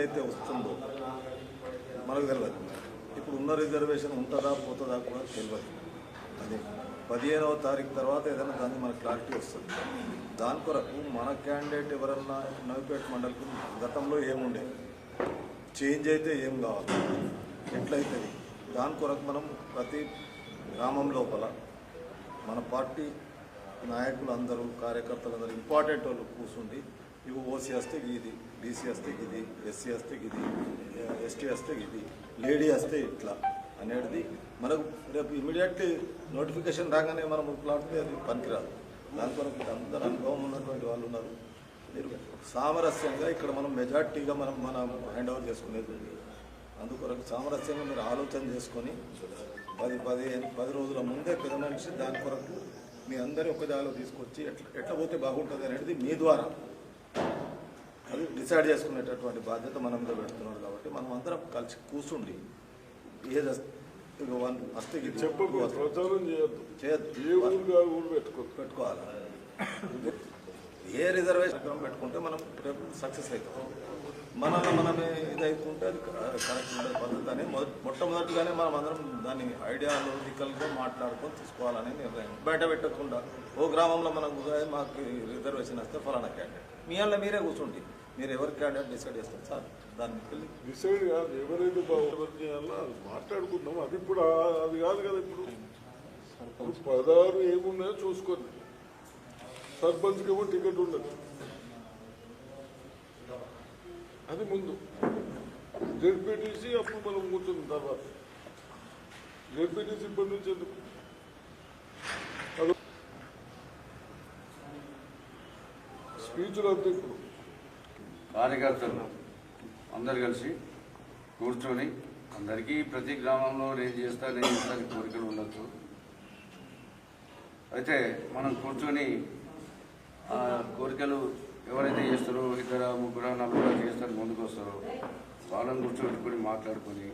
ఏదైతే వస్తుందో మనకు తెలియదు. ఇప్పుడు ఉన్న రిజర్వేషన్ ఉంటుందా పోతుందా కూడా తెలియదు. అది 15వ తారీఖు తర్వాత ఏదైనా దాన్ని మనకు క్లారిటీ వస్తుంది. దాని కొరకు మన క్యాండిడేట్ ఎవరన్నా నవిపేట మండలికి గతంలో ఏముండేది, చేంజ్ అయితే ఏం కావాలి, ఎట్లయితుంది, దాని కొరకు మనం ప్రతి గ్రామం లోపల మన పార్టీ నాయకులు అందరూ కార్యకర్తలందరూ ఇంపార్టెంట్ వాళ్ళు కూర్చుండి ఇవి ఓసీ వస్తే ఇది, బీసీ వస్తే ఇది, ఎస్సీ వస్తే ఇది, ఎస్టీ వస్తే ఇది, లేడీ వస్తే ఇట్లా అనేది మనకు రేపు ఇమీడియట్లీ నోటిఫికేషన్ రాగానే మనం ప్లాట్కి అది పనికిరాదు. దాని కొరకు అందరూ అనుభవం ఉన్నటువంటి వాళ్ళు ఉన్నారు. మీరు సామరస్యంగా ఇక్కడ మనం మెజార్టీగా మనం హ్యాండ్ ఓవర్ చేసుకునేది ఉంది. అందుకొరకు సామరస్యంగా మీరు ఆలోచన చేసుకొని 10 రోజుల ముందే పెద్ద మనిషి దాని కొరకు మీ అందరి ఒక జాలో తీసుకొచ్చి ఎట్లా పోతే బాగుంటుంది అనేది మీ ద్వారా అది డిసైడ్ చేసుకునేటటువంటి బాధ్యత మన మీద పెడుతున్నాడు. కాబట్టి మనం అందరం కలిసి కూర్చుండి ఏది వస్తే పెట్టుకోవాలి. ఏ రిజర్వేషన్ పెట్టుకుంటే మనం రేపు సక్సెస్ అవుతాం. మనమే ఇదైతుంటే అది కరెక్ట్ ఉండే పద్ధతి అని మొట్టమొదటిగానే మనం అందరం దాన్ని ఐడియాలజికల్గా మాట్లాడుకొని తీసుకోవాలని నిర్ణయం. బయట పెట్టకుండా ఓ గ్రామంలో మనకు మాకు రిజర్వేషన్ వస్తే ఫలానా క్యాండిడేట్ మీ అలా మీరే కూర్చుంటే మీరు ఎవరి క్యాండిడేట్ డిసైడ్ చేస్తారు సార్, దాన్ని డిసైడ్ కాదు, ఎవరైతే బాగుంటుంది చేయాలో మాట్లాడుకుందాం. అది ఇప్పుడు అది కాదు కదా. ఇప్పుడు 16 ఏమున్నాయో చూసుకోండి. సర్పంచ్కి ఏమో టికెట్ ఉండదు, అది ముందు. జెడ్పీటీసీ అప్పుడు మనం కూర్చున్న తర్వాత జెడ్పీటీసీ ఇప్పటి నుంచి ఎందుకు స్పీచ్లు అంతా ఇప్పుడు కార్యకర్తలు అందరు కలిసి కూర్చొని అందరికీ ప్రతి గ్రామంలో నేను చేస్తాను కోరికలు ఉండొచ్చు. అయితే మనం కూర్చొని కోరికలు ఎవరైతే చేస్తారో 2, 3, 4 చేస్తారు ముందుకు వస్తారో వాళ్ళని కూర్చోబెట్టుకొని మాట్లాడుకొని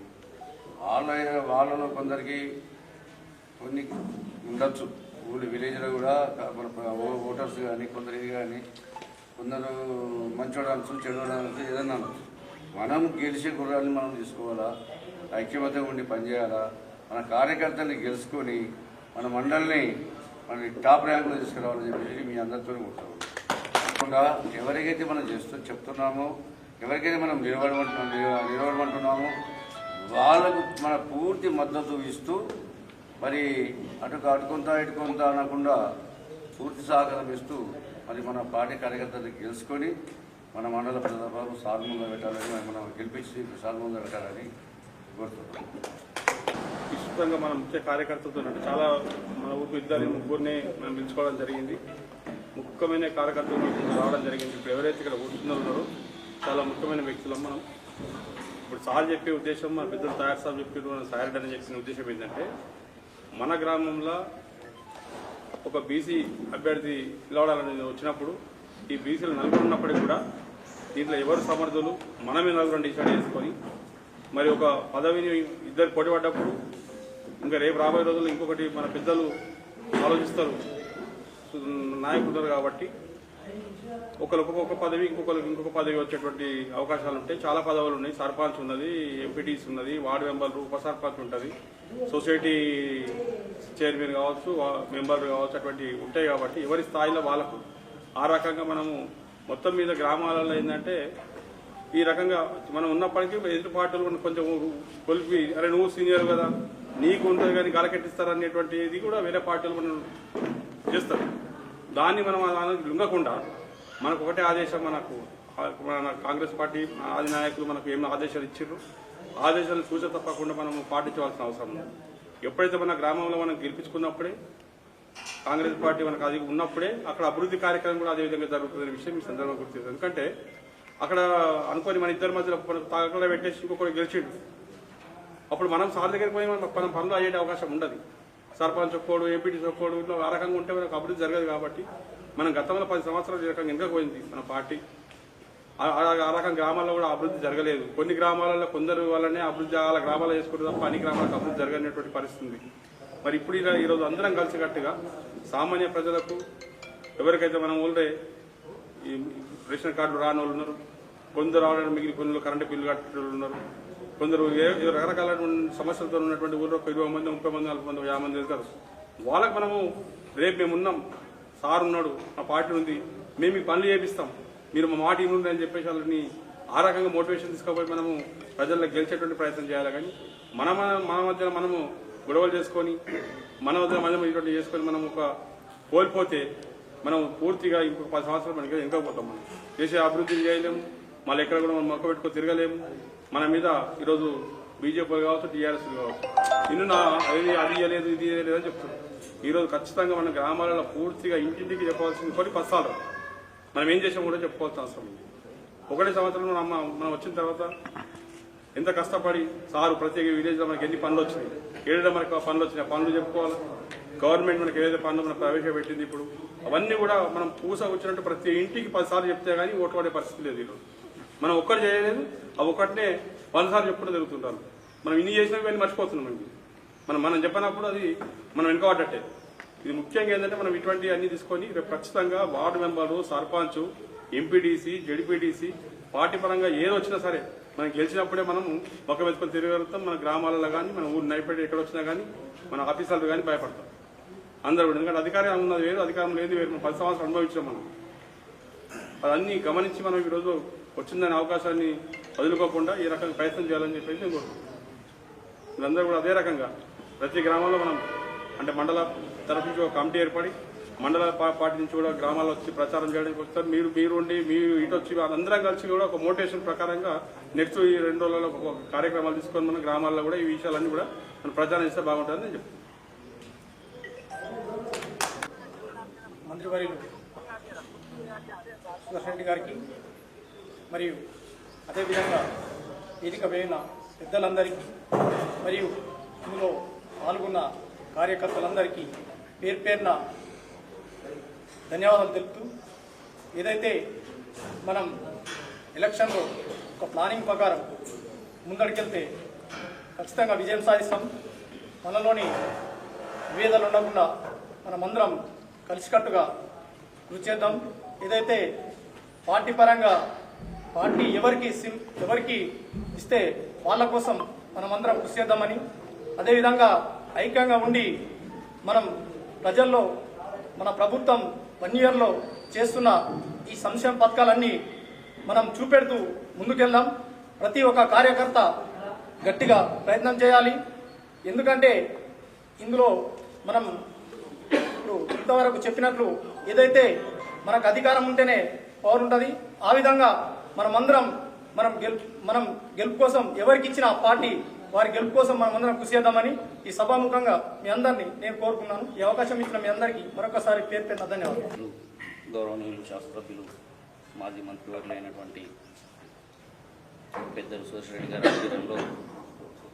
వాళ్ళలో కొందరికి కొన్ని ఉండొచ్చు. విలేజ్లో కూడా మన ఓటర్స్ కానీ కొందరు ఇది కానీ కొందరు మంచోడు అనొచ్చు, చెడు అనొచ్చు, ఏదన్నా అనొచ్చు. మనం గెలిచే గుర్రాన్ని మనం తీసుకోవాలా, ఐక్యమత్యంగా ఉండి పనిచేయాలా, మన కార్యకర్తల్ని గెలుచుకొని మన మండలిని మన టాప్ ర్యాంకులో తీసుకురావాలని చెప్పేసి మీ అందరితో ఉంటాం. కాకుండా ఎవరికైతే మనం చెప్తున్నామో, ఎవరికైతే మనం నిలబడమంటున్నామో వాళ్ళకు మన పూర్తి మద్దతు ఇస్తూ మరి అటుకొంత ఇటుకొంత అనకుండా పూర్తి సహకారం ఇస్తూ మరి మన పార్టీ కార్యకర్తలకు గెలుచుకొని మన మండల ప్రజాపాలన సాగు ముందు పెట్టాలని మనం గెలిపించి సాగు ముందు పెట్టాలని కోరుతున్నాం. విస్తృతంగా మన ముఖ్య కార్యకర్తలతో చాలా మన ఊరికి 2-3 మనం పిలుచుకోవడం జరిగింది. ముఖ్యమైన కార్యకర్తలు రావడం జరిగింది. ఇప్పుడు ఎవరైతే ఇక్కడ కూర్చున్నారో చాలా ముఖ్యమైన వ్యక్తులు. మనం ఇప్పుడు సార్ చెప్పే ఉద్దేశం, మన పెద్దలు తయారు సార్ చెప్పి మనం సాయడ్ అని చెప్పిన ఉద్దేశం ఏంటంటే, మన గ్రామంలో ఒక బీసీ అభ్యర్థి నిలబడాలని వచ్చినప్పుడు ఈ బీసీలు 4 ఉన్నప్పటికీ కూడా దీంట్లో ఎవరు సమర్థులు మనమే 4 డిసైడ్ చేసుకొని మరి ఒక పదవిని 2 పోటీ పడ్డప్పుడు ఇంకా రేపు రాబోయే రోజుల్లో ఇంకొకటి మన పెద్దలు ఆలోచిస్తారు, నాయకులు కాబట్టి ఒకరికి ఒక పదవి ఇంకొక పదవి వచ్చేటువంటి అవకాశాలు ఉంటాయి. చాలా పదవులు ఉన్నాయి. సర్పంచ్ ఉన్నది, ఎంపీటీసీ ఉన్నది, వార్డు మెంబర్లు, ఉప సర్పంచ్ ఉంటుంది, సొసైటీ చైర్మన్ కావచ్చు, మెంబర్లు కావచ్చు, అటువంటి ఉంటాయి. కాబట్టి ఎవరి స్థాయిలో వాళ్ళకు ఆ రకంగా మనము మొత్తం మీద గ్రామాలలో ఏంటంటే ఈ రకంగా మనం ఉన్నప్పటికీ ఎదుటి పార్టీలు కొంచెం కొలిపి అరే నువ్వు సీనియర్ కదా నీకు ఉంటుంది కానీ గలకెట్టిస్తారు అనేటువంటి ఇది కూడా వేరే పార్టీలు మనం చేస్తారు. దాన్ని మనం లొంగకుండా మనకు ఒకటే ఆదేశం, మన కాంగ్రెస్ పార్టీ ఆది నాయకులు మనకు ఏమైనా ఆదేశాలు ఇచ్చారు, ఆదేశాలను సూచన తప్పకుండా మనం పాటించవలసిన అవసరం ఉంది. ఎప్పుడైతే మన గ్రామంలో మనం గెలిపించుకున్నప్పుడే కాంగ్రెస్ పార్టీ మనకు అది ఉన్నప్పుడే అక్కడ అభివృద్ధి కార్యక్రమం కూడా అదేవిధంగా జరుగుతుందనే విషయం ఈ సందర్భంగా గుర్తించారు. ఎందుకంటే అక్కడ అనుకోని మన ఇద్దరి మధ్యలో తాగకుండా పెట్టేసి ఇంకొకటి గెలిచిండు, అప్పుడు మనం సార్ దగ్గరికి పోయి మనం పనులు అయ్యే అవకాశం ఉండదు. సర్పంచ్ ఒక్కోడు, ఎంపీటీ ఒక్కోడు, ఇట్లా ఆ రకంగా ఉంటే మనకు అభివృద్ధి జరగదు. కాబట్టి మనం గతంలో 10 సంవత్సరాలు ఈ రకంగా వెనుక పోయింది మన పార్టీ. ఆ రకం గ్రామాల్లో కూడా అభివృద్ధి జరగలేదు. కొన్ని గ్రామాలలో కొందరు వల్లనే అభివృద్ధి ఆ గ్రామాల్లో చేసుకుంటే తప్ప అన్ని గ్రామాలకు అభివృద్ధి జరగనటువంటి పరిస్థితి. మరి ఇప్పుడు ఈరోజు అందరం కలిసికట్టుగా సామాన్య ప్రజలకు ఎవరికైతే మనం ఊళ్ళే ఈ రేషన్ కార్డులు రాని వాళ్ళు ఉన్నారు, కొందరు ఆల్రెడీ మిగిలిన కొన్ని కరెంటు బిల్లు కట్టే వాళ్ళు ఉన్నారు, కొందరు రకరకాల సమస్యలతో ఉన్నటువంటి ఊళ్ళో 20 మంది 30 మంది 40 మంది 50 మంది కాదు. వాళ్ళకి మనము రేపు మేము ఉన్నాం, సార్ ఉన్నాడు, మా పార్టీ ఉంది, మేము మీకు పనులు చేపిస్తాం, మీరు మా మాట ఇనుండి అని చెప్పేసి వాళ్ళని ఆ రకంగా మోటివేషన్ తీసుకోపోయి మనము ప్రజల్లో గెలిచేటువంటి ప్రయత్నం చేయాలి. కానీ మన మధ్యన మనము గొడవలు చేసుకొని మన మధ్య ఇటువంటి చేసుకొని మనం ఒక కోల్పోతే మనం పూర్తిగా ఇంకొక 10 సంవత్సరాలు మనకి ఇంకా పోతాం. మనం చేసే అభివృద్ధి చేయలేము, మళ్ళీ ఎక్కడ కూడా మనం మొక్క పెట్టుకొని తిరగలేము. మన మీద ఈరోజు బీజేపీ కావచ్చు, టీఆర్ఎస్ కావచ్చు, నిన్ను అది ఇవ్వలేదు ఇది ఇవ్వలేదు అని చెప్తున్నారు. ఈరోజు ఖచ్చితంగా మన గ్రామాలలో పూర్తిగా ఇంటింటికి చెప్పాల్సింది కొన్ని 10 సార్లు మనం ఏం చేసాం కూడా చెప్పుకోవాల్సిన అవసరం ఉంది. 1 సంవత్సరంలో మనం వచ్చిన తర్వాత ఎంత కష్టపడి సారు ప్రత్యేక విలేజ్లో మనకి ఎన్ని పనులు వచ్చినాయి, ఏడో మనకు పనులు వచ్చినాయి, పనులు చెప్పుకోవాలి. గవర్నమెంట్ మనకి ఏదైతే పనులు మనం ప్రవేశపెట్టింది ఇప్పుడు అవన్నీ కూడా మనం పూస వచ్చినట్టు ప్రతి ఇంటికి 10 సార్లు చెప్తే కానీ ఓటు పడే పరిస్థితి లేదు. ఈరోజు మనం ఒక్కటి చేయలేదు, ఆ ఒక్కటినే 100 సార్లు చెప్పుకుంటూ జరుగుతుంటారు. మనం ఇన్ని చేసినవి ఇవన్నీ మర్చిపోతున్నాం. అండి మనం చెప్పినప్పుడు అది మనం వెనుకబడ్డట్టే. ఇది ముఖ్యంగా ఏంటంటే మనం ఇటువంటి అన్ని తీసుకొని రేపు ఖచ్చితంగా ward member, sarpanch, MPTC, ZPTC party పరంగా ఏది వచ్చినా సరే మనం గెలిచినప్పుడే మనం మొక్క వెతుకొని తిరగలుగుతాం. మన గ్రామాలలో కానీ మన ఊరు నైపేట ఎక్కడ వచ్చినా కానీ మన ఆఫీసర్లు కానీ భయపడతాం అందరూ కూడా. ఎందుకంటే అధికారం ఉన్నది వేరు, అధికారం లేదు వేరు. 10 సంవత్సరాలు అనుభవించాం మనం. అదన్నీ గమనించి మనం ఈరోజు వచ్చిందనే అవకాశాన్ని వదులుకోకుండా ఈ రకంగా ప్రయత్నం చేయాలని చెప్పేసి నేను కోరుకుంటున్నాను. వీళ్ళందరూ కూడా అదే రకంగా ప్రతి గ్రామంలో మనం అంటే మండల తరఫు నుంచి ఒక కమిటీ ఏర్పడి మండల పార్టీ నుంచి కూడా గ్రామాల్లో వచ్చి ప్రచారం చేయడానికి వస్తారు. మీరు ఉండి మీరు ఇటు వచ్చి అందరం కలిసి కూడా ఒక మోటివేషన్ ప్రకారంగా నెక్స్ట్ ఈ 2 రోజులలో ఒక కార్యక్రమాలు తీసుకొని మన గ్రామాల్లో కూడా ఈ విషయాలన్నీ కూడా మనం ప్రచారం చేస్తే బాగుంటుందని నేను చెప్తాను. మంత్రివర్యులు సుదర్శన్ రెడ్డి గారికి మరియు అదేవిధంగా వేదిక వేయిన పెద్దలందరికీ మరియు ఇందులో పాల్గొన్న కార్యకర్తలందరికీ పేరు పేరున ధన్యవాదాలు తెలుపుతూ, ఏదైతే మనం ఎలక్షన్లో ఒక ప్లానింగ్ ప్రకారం ముందడికెళ్తే ఖచ్చితంగా విజయం సాధిస్తాం. మనలోని విభేదాలు ఉండకుండా మనమందరం కలిసికట్టుగా కృషి చేద్దాం. ఏదైతే పార్టీ పరంగా పార్టీ ఎవరికి ఇస్తే వాళ్ళ కోసం మనమందరం కృషి చేద్దామని, అదేవిధంగా ఐక్యంగా ఉండి మనం ప్రజల్లో మన ప్రభుత్వం 1 ఇయర్లో చేస్తున్న ఈ సంక్షేమ పథకాలన్నీ మనం చూపెడుతూ ముందుకెళ్దాం. ప్రతి ఒక్క కార్యకర్త గట్టిగా ప్రయత్నం చేయాలి. ఎందుకంటే ఇందులో మనం ఇప్పుడు ఇంతవరకు చెప్పినట్లు ఏదైతే మనకు అధికారం ఉంటేనే పవర్ ఉంటుంది, ఆ విధంగా మనమందరం మనం గెలుపు కోసం ఎవరికి ఇచ్చిన పార్టీ వారి గెలుపు కోసం మనం అందరం కృషి చేద్దామని ఈ సభాముఖంగా మీ అందరినీ నేను కోరుకున్నాను. ఈ అవకాశం ఇచ్చిన మీ అందరికీ మరొకసారి పేరు పేరున ధన్యవాదాలు. గౌరవనీయులు శాస్త్రజ్ఞులు మాజీ మంత్రివర్యులు అయినటువంటి పెద్దలు సుదర్శన్ రెడ్డి గారి ఆధ్వర్యంలో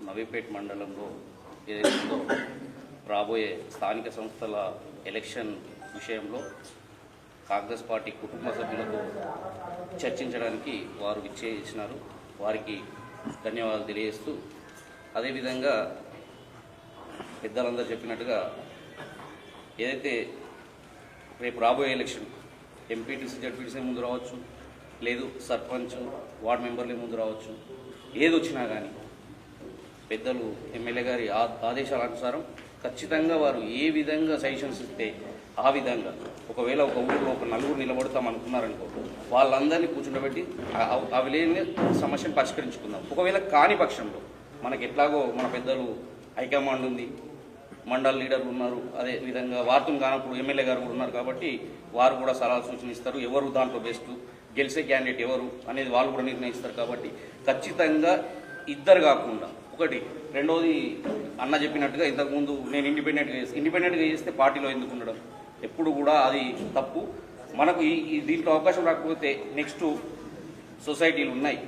నవీపేట మండలంలో ఏదైతుందో రాబోయే స్థానిక సంస్థల ఎలక్షన్ విషయంలో కాంగ్రెస్ పార్టీ కుటుంబ సభ్యులతో చర్చించడానికి వారు విచ్చేసినారు. వారికి ధన్యవాదాలు తెలియజేస్తూ, అదేవిధంగా పెద్దలందరూ చెప్పినట్టుగా ఏదైతే రేపు రాబోయే ఎలక్షన్ ఎంపీటీసీ, జడ్పీటీసీ ముందు రావచ్చు, లేదు సర్పంచ్, వార్డు మెంబర్లే ముందు రావచ్చు, ఏది వచ్చినా కానీ పెద్దలు ఎమ్మెల్యే గారి ఆదేశాల అనుసారం ఖచ్చితంగా వారు ఏ విధంగా సజెషన్స్ ఇస్తే ఆ విధంగా, ఒకవేళ ఒక ఊళ్ళో ఒక 4 నిలబడతాం అనుకున్నారనుకో, వాళ్ళందరినీ కూర్చుండబెట్టి ఆ విలేజ్ని సమస్యను పరిష్కరించుకుందాం. ఒకవేళ కాని పక్షంలో మనకి ఎట్లాగో మన పెద్దలు హైకమాండ్ ఉంది, మండల లీడర్లు ఉన్నారు, అదే విధంగా వార్తం కానప్పుడు ఎమ్మెల్యే గారు కూడా ఉన్నారు. కాబట్టి వారు కూడా సలహా సూచన ఇస్తారు. ఎవరు దాంట్లో బెస్ట్, గెలిచే క్యాండిడేట్ ఎవరు అనేది వాళ్ళు కూడా నిర్ణయిస్తారు. కాబట్టి ఖచ్చితంగా ఇద్దరు కాకుండా ఒకటి, రెండోది అన్న చెప్పినట్టుగా ఇంతకుముందు నేను ఇండిపెండెంట్గా చేస్తే పార్టీలో ఎందుకు ఉండడం, ఎప్పుడు కూడా అది తప్పు. మనకు ఈ దీంట్లో అవకాశం రాకపోతే నెక్స్ట్ సొసైటీలు ఉన్నాయి,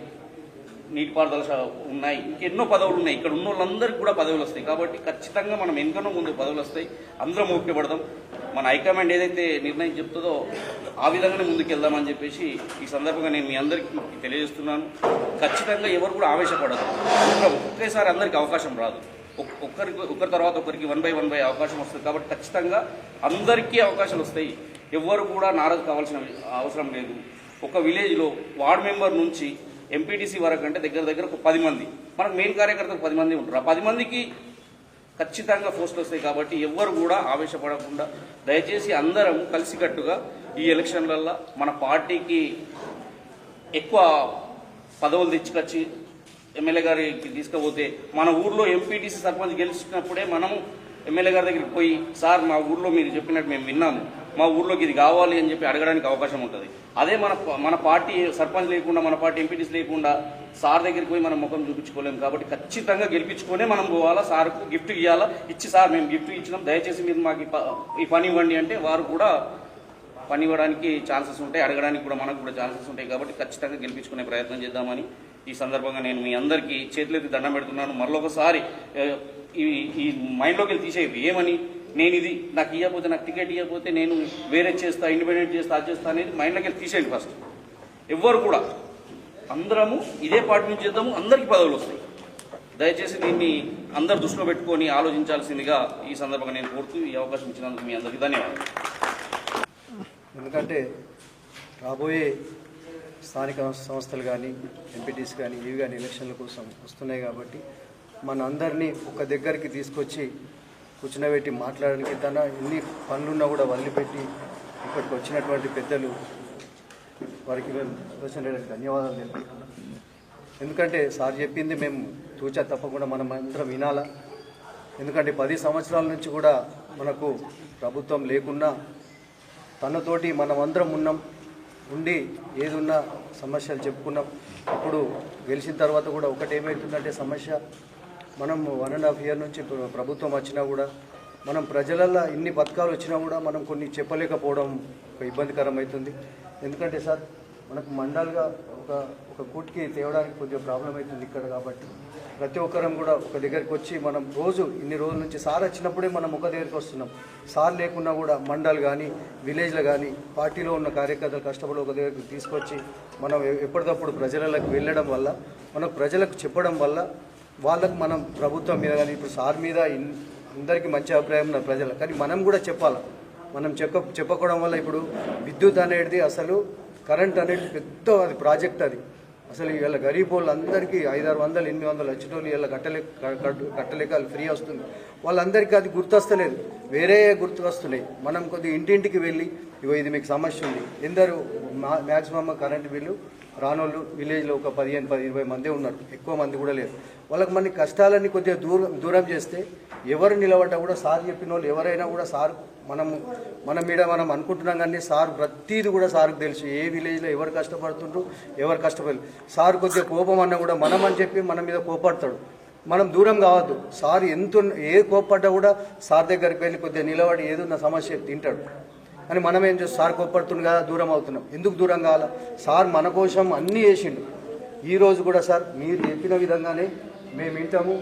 నీటిపారుదల ఉన్నాయి, ఇంకెన్నో పదవులు ఉన్నాయి. ఇక్కడ ఉన్న వాళ్ళందరికీ కూడా పదవులు వస్తాయి. కాబట్టి ఖచ్చితంగా మనం ఎంకనో ముందు పదవులు వస్తాయి, అందరం ఊపిపడదాం. మన హైకమాండ్ ఏదైతే నిర్ణయం చెప్తుందో ఆ విధంగానే ముందుకెళ్దామని చెప్పేసి ఈ సందర్భంగా నేను మీ అందరికీ తెలియజేస్తున్నాను. ఖచ్చితంగా ఎవరు కూడా ఆవేశపడదు. ఒకేసారి అందరికీ అవకాశం రాదు. ఒకరి తర్వాత ఒకరికి 1 by 1 అవకాశం వస్తుంది. కాబట్టి ఖచ్చితంగా అందరికీ అవకాశాలు వస్తాయి. ఎవరు కూడా నారాజు కావాల్సిన అవసరం లేదు. ఒక విలేజ్లో వార్డు మెంబర్ నుంచి ఎంపీటీసీ వరకు అంటే దగ్గర దగ్గర ఒక 10 మంది, మనకు మెయిన్ కార్యకర్తలు 10 మంది ఉంటారు. ఆ 10 మందికి ఖచ్చితంగా పోస్టులు వస్తాయి. కాబట్టి ఎవ్వరు కూడా ఆవేశపడకుండా దయచేసి అందరం కలిసికట్టుగా ఈ ఎలక్షన్లల్లో మన పార్టీకి ఎక్కువ పదవులు తెచ్చుకొచ్చి ఎమ్మెల్యే గారికి తీసుకుపోతే, మన ఊర్లో ఎంపీటీసీ సర్పంచ్ గెలిచినప్పుడే మనము ఎమ్మెల్యే గారి దగ్గరికి పోయి సార్ మా ఊర్లో మీరు చెప్పినట్టు మేము విన్నాము, మా ఊర్లోకి ఇది కావాలి అని చెప్పి అడగడానికి అవకాశం ఉంటుంది. అదే మన పార్టీ సర్పంచ్ లేకుండా, మన పార్టీ ఎంపీటీసీ లేకుండా సార్ దగ్గరికి పోయి మనం ముఖం చూపించుకోలేము. కాబట్టి ఖచ్చితంగా గెలిపించుకునే మనం పోవాలా, సార్కు గిఫ్ట్ ఇవ్వాలా, ఇచ్చి సార్ మేము గిఫ్ట్ ఇచ్చినాం దయచేసి మీరు మాకు ఈ పని ఇవ్వండి అంటే వారు కూడా పని ఇవ్వడానికి ఛాన్సెస్ ఉంటాయి, అడగడానికి కూడా మనకు కూడా ఛాన్సెస్ ఉంటాయి. కాబట్టి ఖచ్చితంగా గెలిపించుకునే ప్రయత్నం చేద్దామని ఈ సందర్భంగా నేను మీ అందరికీ చేతులెత్తి దండం పెడుతున్నాను. మరొకసారి ఈ మైండ్లోకి వెళ్ళి తీసేది ఏమని, నేను ఇది నాకు ఇవ్వకపోతే, నాకు టికెట్ ఇవ్వకపోతే నేను వేరే చేస్తా, ఇండిపెండెంట్ చేస్తా, అది చేస్తా అనేది మైండ్లోకి వెళ్ళి తీసేయండి. ఫస్ట్ ఎవ్వరు కూడా అందరము ఇదే పార్టీ నుంచి చేద్దాము, అందరికీ పదవులు వస్తాయి. దయచేసి దీన్ని అందరు దృష్టిలో పెట్టుకొని ఆలోచించాల్సిందిగా ఈ సందర్భంగా నేను కోరుతూ ఈ అవకాశం ఇచ్చినందుకు మీ అందరికీ ధన్యవాదాలు. ఎందుకంటే రాబోయే స్థానిక సంస్థలు కానీ ఎంపీటీసీ కానీ ఇవి కానీ ఎలక్షన్ల కోసం వస్తున్నాయి. కాబట్టి మన అందరినీ ఒక దగ్గరికి తీసుకొచ్చి కూర్చునబెట్టి మాట్లాడడానికి తన ఎన్ని పనులున్నా కూడా వదిలిపెట్టి ఇక్కడికి వచ్చినటువంటి పెద్దలు వారికి మేము సుదర్శన్ రెడ్డికి ధన్యవాదాలు తెలుపుతున్నాం. ఎందుకంటే సార్ చెప్పింది మేము తూచా తప్పకుండా మనం అందరం వినాలా. ఎందుకంటే 10 సంవత్సరాల నుంచి కూడా మనకు ప్రభుత్వం లేకున్నా తనతోటి మనం అందరం ఉండి ఏదున్నా సమస్యలు చెప్పుకున్నాం. అప్పుడు గెలిచిన తర్వాత కూడా ఒకటి ఏమవుతుందంటే సమస్య, మనం 1.5 year నుంచి ప్రభుత్వం వచ్చినా కూడా మనం ప్రజలల్లో ఇన్ని పథకాలు వచ్చినా కూడా మనం కొన్ని చెప్పలేకపోవడం ఒక ఇబ్బందికరం అవుతుంది. ఎందుకంటే సార్ మనకు మండల్గా ఒక కూటికి తేవడానికి కొద్దిగా ప్రాబ్లం అవుతుంది ఇక్కడ. కాబట్టి ప్రతి ఒక్కరం కూడా ఒక దగ్గరికి వచ్చి మనం ఇన్ని రోజుల నుంచి సార్ వచ్చినప్పుడే మనం ఒక దగ్గరికి వస్తున్నాం. సార్ లేకున్నా కూడా మండల్ కానీ విలేజ్లో కానీ పార్టీలో ఉన్న కార్యకర్తలు కష్టపడి ఒక దగ్గరికి తీసుకొచ్చి మనం ఎప్పటికప్పుడు ప్రజలకు వెళ్ళడం వల్ల, మనకు ప్రజలకు చెప్పడం వల్ల వాళ్ళకు మనం ప్రభుత్వం మీద కానీ ఇప్పుడు సార్ మీద అందరికీ మంచి అభిప్రాయం ఉన్న ప్రజలు, కానీ మనం కూడా చెప్పాలి. మనం చెప్పకపోవడం వల్ల ఇప్పుడు విద్యుత్ అనేది అసలు కరెంట్ అనేది పెద్ద అది ప్రాజెక్ట్. అది అసలు వీళ్ళ గరీబ్ వాళ్ళందరికీ 500-600 800 వచ్చేటోళ్ళు వీళ్ళ కట్టలేక ఫ్రీ వస్తుంది. వాళ్ళందరికీ అది గుర్తొస్తలేదు, వేరే గుర్తుకొస్తున్నాయి. మనం కొద్దిగా ఇంటింటికి వెళ్ళి ఇగో ఇది మీకు సమస్య ఉంది, ఎందరు మ్యాక్సిమం కరెంట్ బిల్లు రానోళ్ళు విలేజ్లో ఒక 15-20 మంది ఉన్నారు, ఎక్కువ మంది కూడా లేరు. వాళ్ళకి మన కష్టాలన్నీ కొద్దిగా దూరం చేస్తే ఎవరు నిలబడ్డా కూడా సార్ చెప్పిన వాళ్ళు ఎవరైనా కూడా సార్ మన మీద మనం అనుకుంటున్నాం. కానీ సార్ ప్రతిదీ కూడా సార్కు తెలుసు, ఏ విలేజ్లో ఎవరు కష్టపడుతుండ్రు, ఎవరు కష్టపడలేదు. సార్ కొద్దిగా కోపం అన్నా కూడా మనం అని చెప్పి మన మీద కోపడతాడు. మనం దూరం కావద్దు. సార్ ఏ కోపడ్డా కూడా సార్ దగ్గరికి వెళ్ళి కొద్దిగా నిలబడి ఏదన్నా సమస్య తింటాడు. కానీ మనం ఏం చేస్తాం, సార్ కోపడుతుంది కదా దూరం అవుతున్నాం. ఎందుకు దూరం కావాలా? సార్ మన కోసం అన్నీ చేసిండు. ఈరోజు కూడా సార్ మీరు చెప్పిన విధంగానే మేము వింటాము.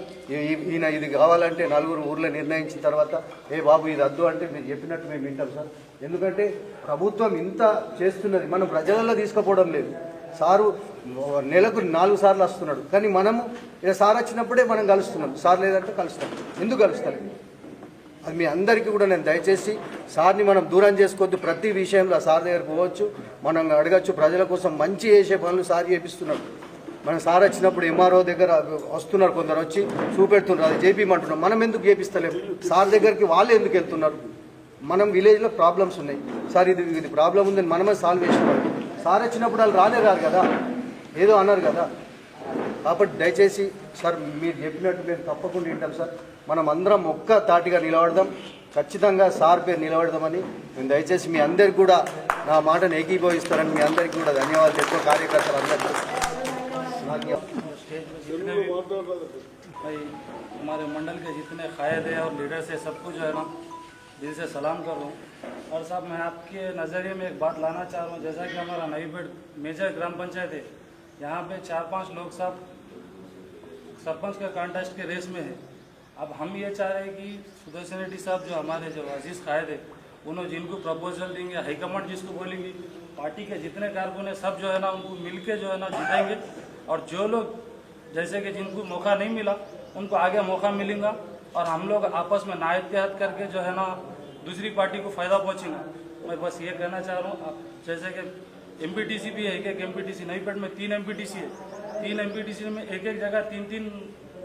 ఈయన ఇది కావాలంటే 4 ఊర్లో నిర్ణయించిన తర్వాత ఏ బాబు ఇది వద్దు అంటే మీరు చెప్పినట్టు మేము వింటాం సార్. ఎందుకంటే ప్రభుత్వం ఇంత చేస్తున్నది, మనం ప్రజలలో తీసుకుపోవడం లేదు. సారు నెలకు 4 సార్లు వస్తున్నాడు, కానీ మనము ఇక సార్ వచ్చినప్పుడే మనం కలుస్తున్నాం, సార్ లేదంటే కలుస్తాం. ఎందుకు కలుస్తాం? అది మీ అందరికీ కూడా నేను దయచేసి సార్ని మనం దూరం చేసుకోవద్దు. ప్రతి విషయంలో సార్ దగ్గర పోవచ్చు, మనం అడగచ్చు. ప్రజల కోసం మంచి చేసే పనులు సార్ చేపిస్తున్నాడు. మన సార్ వచ్చినప్పుడు ఎంఆర్ఓ దగ్గర వస్తున్నారు, కొందరు వచ్చి చూపెడుతున్నారు, అది చేపిమంటున్నాం. మనం ఎందుకు చేపిస్తలేము? సార్ దగ్గరికి వాళ్ళు ఎందుకు వెళ్తున్నారు? మనం విలేజ్లో ప్రాబ్లమ్స్ ఉన్నాయి సార్, ఇది ప్రాబ్లం ఉందని మనమే సాల్వ్ చేసినాం. సార్ వచ్చినప్పుడు వాళ్ళు రారు కదా, ఏదో అన్నారు కదా. కాబట్టి దయచేసి సార్ మీరు చెప్పినట్టు మేము తప్పకుండా వింటాం సార్. మనం అందరం ఒక్క తాటిగా నిలబడదాం, ఖచ్చితంగా సార్ పేరు నిలబడదామని నేను దయచేసి మీ అందరికి కూడా నా మాటను ఏకీభవిస్తారని మీ అందరికీ కూడా ధన్యవాదాలు. ఎక్కువ కార్యకర్తలు అందరికీ भाई हमारे मंडल के जितने कायद है और लीडर्स है सबको जो है ना दिल से सलाम कर रहा हूँ। और साहब मैं आपके नज़रिए में एक बात लाना चाह रहा हूँ। जैसा कि हमारा नईपेट मेजर ग्राम पंचायत है, यहाँ पे 4-5 लोग साहब सरपंच के कॉन्टेस्ट के रेस में है। अब हम ये चाह रहे हैं कि सुदर्शन रेड्डी साहब जो हमारे जो अजीज़ कायद है, उन्होंने जिनको प्रपोजल देंगे, हाईकमांड जिसको बोलेंगी, पार्टी के जितने कारकुन है सब जो है ना उनको मिल के जो है ना जिताएंगे। और जो लोग जैसे कि जिनको मौका नहीं मिला उनको आगे मौका मिलेगा, और हम लोग आपस में नाइत्यात करके जो है ना दूसरी पार्टी को फ़ायदा पहुँचेगा। मैं बस ये कहना चाह रहा हूँ। जैसे कि एमपीटीसी भी है, एक एमपीटीसी नईपेट में 3 एमपीटीसी है, 3 MPTC में एक जगह 3